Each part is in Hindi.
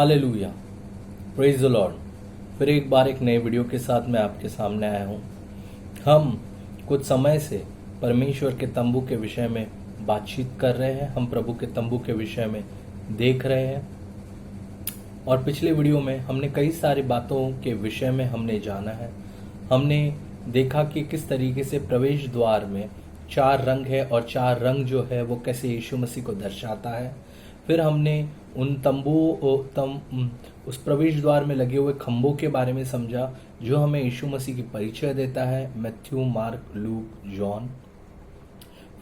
Hallelujah, praise the Lord. फिर एक बार एक नए वीडियो के साथ मैं आपके सामने आया हूँ। हम कुछ समय से परमेश्वर के तंबू के विषय में बातचीत कर रहे हैं, हम प्रभु के तंबू के विषय में देख रहे हैं। और पिछले वीडियो में हमने कई सारी बातों के विषय में हमने जाना है। हमने देखा कि किस तरीके से प्रवेश द्वार में 4 रंग है और 4 रंग जो है वो कैसे यीशु मसीह को दर्शाता है। फिर हमने उन उस प्रवेश द्वार में लगे हुए खंभों के बारे में समझा जो हमें यीशु मसीह की परिचय देता है, मैथ्यू, मार्क, लूक, जॉन।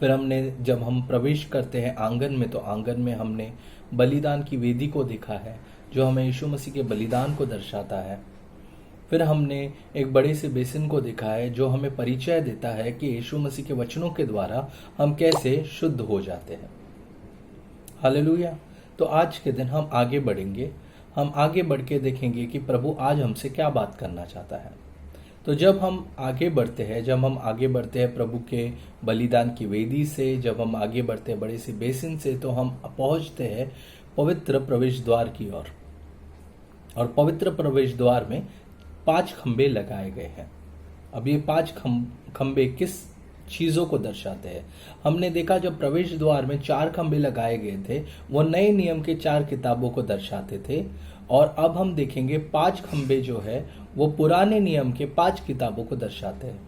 फिर हमने जब हम प्रवेश करते हैं आंगन में, तो आंगन में हमने बलिदान की वेदी को देखा है जो हमें यीशु मसीह के बलिदान को दर्शाता है। फिर हमने एक बड़े से बेसिन को देखा है जो हमें परिचय देता है कि यीशु मसीह के वचनों के द्वारा हम कैसे शुद्ध हो जाते हैं। हालेलुया। तो आज के दिन हम आगे बढ़ेंगे, हम आगे बढ़ के देखेंगे कि प्रभु आज हमसे क्या बात करना चाहता है। तो जब हम आगे बढ़ते हैं प्रभु के बलिदान की वेदी से, जब हम आगे बढ़ते हैं बड़े से बेसिन से, तो हम पहुंचते हैं पवित्र प्रवेश द्वार की ओर। और पवित्र प्रवेश द्वार में 5 खंबे लगाए गए हैं। अब ये 5 खंबे किस चीजों को दर्शाते हैं? हमने देखा जब प्रवेश द्वार में 4 खंबे लगाए गए थे वो नए नियम के 4 किताबों को दर्शाते थे। और अब हम देखेंगे 5 खंबे जो है वो पुराने नियम के 5 किताबों को दर्शाते हैं।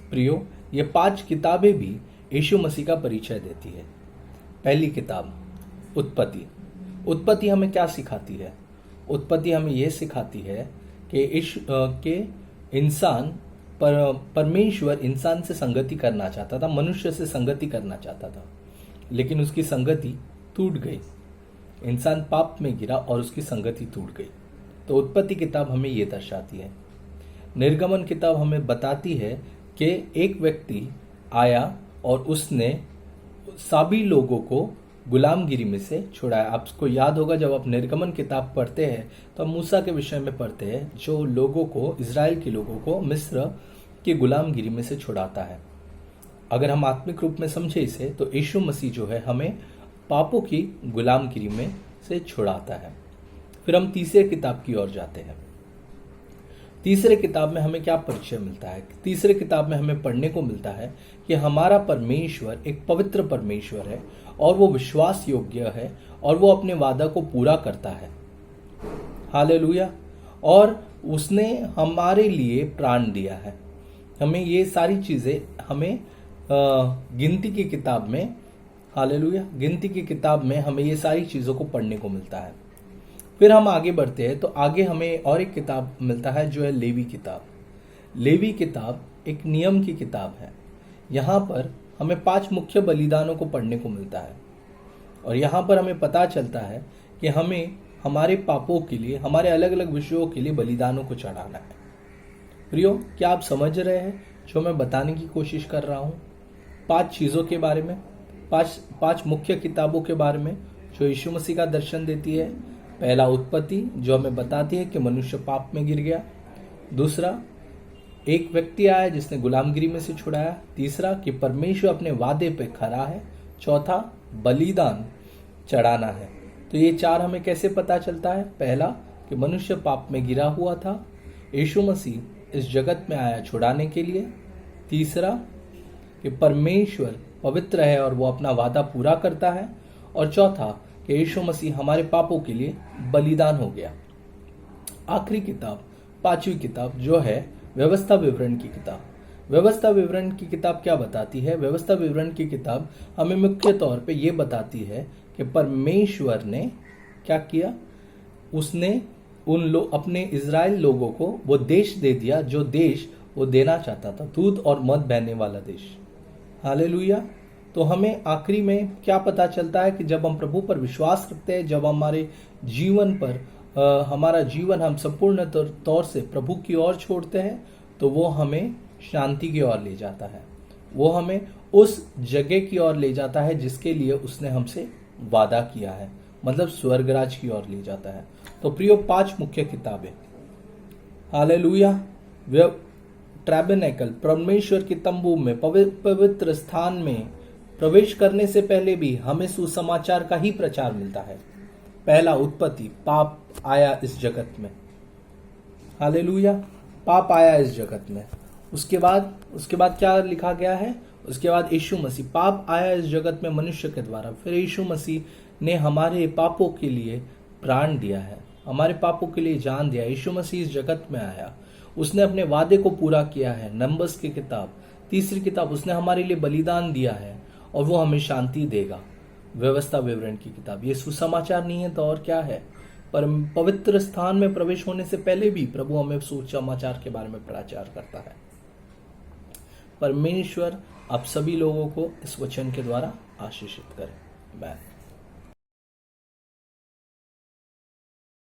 प्रियो, ये 5 किताबें भी यीशु मसीह का परिचय देती है। पहली किताब उत्पत्ति हमें क्या सिखाती है? उत्पत्ति हमें यह सिखाती है कि परमेश्वर इंसान से संगति करना चाहता था, मनुष्य से संगति करना चाहता था, लेकिन उसकी संगति टूट गई। इंसान पाप में गिरा और उसकी संगति टूट गई। तो उत्पत्ति किताब हमें ये दर्शाती है। निर्गमन किताब हमें बताती है कि एक व्यक्ति आया और उसने सभी लोगों को गुलामगिरी में से छुड़ाया। आपको याद होगा जब आप निर्गमन किताब पढ़ते हैं तो हम मूसा के विषय में पढ़ते हैं जो लोगों को, इजराइल के लोगों को मिस्र की गुलामगिरी में से छुड़ाता है। अगर हम आत्मिक रूप में समझे इसे तो यीशु मसीह जो है हमें पापों की गुलामगिरी में से छुड़ाता है। फिर हम तीसरे किताब की ओर जाते हैं। तीसरे किताब में हमें क्या परिचय मिलता है? तीसरे किताब में हमें पढ़ने को मिलता है कि हमारा परमेश्वर एक पवित्र परमेश्वर है और वो विश्वास योग्य है और वो अपने वादा को पूरा करता है। हालेलुया। और उसने हमारे लिए प्राण दिया है। हमें ये सारी चीजें हमें गिनती की किताब में, हालेलुया, गिनती की किताब में हमें ये सारी चीजों को पढ़ने को मिलता है। फिर हम आगे बढ़ते हैं तो आगे हमें और एक किताब मिलता है जो है लेवी किताब। लेवी किताब एक नियम की किताब है। यहाँ पर हमें 5 मुख्य बलिदानों को पढ़ने को मिलता है और यहाँ पर हमें पता चलता है कि हमें हमारे पापों के लिए, हमारे अलग अलग विषयों के लिए बलिदानों को चढ़ाना है। प्रियो, क्या आप समझ रहे हैं जो मैं बताने की कोशिश कर रहा हूँ? 5 चीज़ों के बारे में, 5 मुख्य किताबों के बारे में जो यीशु मसीह का दर्शन देती है। पहला उत्पत्ति जो हमें बताती है कि मनुष्य पाप में गिर गया। दूसरा, एक व्यक्ति आया जिसने गुलामगिरी में से छुड़ाया। तीसरा, कि परमेश्वर अपने वादे पे खरा है। चौथा, बलिदान चढ़ाना है। तो ये 4 हमें कैसे पता चलता है? पहला, कि मनुष्य पाप में गिरा हुआ था, यीशु मसीह इस जगत में आया छुड़ाने के लिए। तीसरा, कि परमेश्वर पवित्र है और वो अपना वादा पूरा करता है। और चौथा, कि यीशु मसीह हमारे पापों के लिए बलिदान हो गया। आखिरी किताब, 5वीं किताब जो है व्यवस्था विवरण की किताब। व्यवस्था विवरण की किताब क्या बताती है? व्यवस्था विवरण की किताब हमें मुख्य तौर पे ये बताती है कि परमेश्वर ने क्या किया। उसने अपने इजराइल लोगों को वो देश दे दिया जो देश वो देना चाहता था, दूध और मध बहने वाला देश। हालेलुया। तो हमें आखिरी में क्या पता चलता है कि जब हम प्रभु पर विश्वास रखते हैं, जब हमारे जीवन पर हमारा जीवन हम संपूर्ण तौर से प्रभु की ओर छोड़ते हैं तो वो हमें शांति की ओर ले जाता है। वो हमें उस जगह की ओर ले जाता है जिसके लिए उसने हमसे वादा किया है, मतलब स्वर्गराज की ओर ले जाता है। तो प्रियो, 5 मुख्य किताबें। हालेलुया। टैबरनेकल, परमेश्वर के तंबू में, पवित्र स्थान में प्रवेश करने से पहले भी हमें सुसमाचार का ही प्रचार मिलता है। पहला उत्पत्ति, पाप आया इस जगत में। हालेलुया, पाप आया इस जगत में। उसके बाद क्या लिखा गया है? उसके बाद यीशु मसीह, पाप आया इस जगत में मनुष्य के द्वारा, फिर यीशु मसीह ने हमारे पापों के लिए प्राण दिया है, हमारे पापों के लिए जान दिया। यीशु मसीह इस जगत में आया, उसने अपने वादे को पूरा किया है। नंबर्स की किताब, तीसरी किताब, उसने हमारे लिए बलिदान दिया है और वो हमें शांति देगा। व्यवस्था विवरण की किताब, ये सुसमाचार नहीं है तो और क्या है? पर पवित्र स्थान में प्रवेश होने से पहले भी प्रभु हमें सुसमाचार के बारे में प्रचार करता है। परमेश्वर आप सभी लोगों को इस वचन के द्वारा आशीषित करें। आमीन।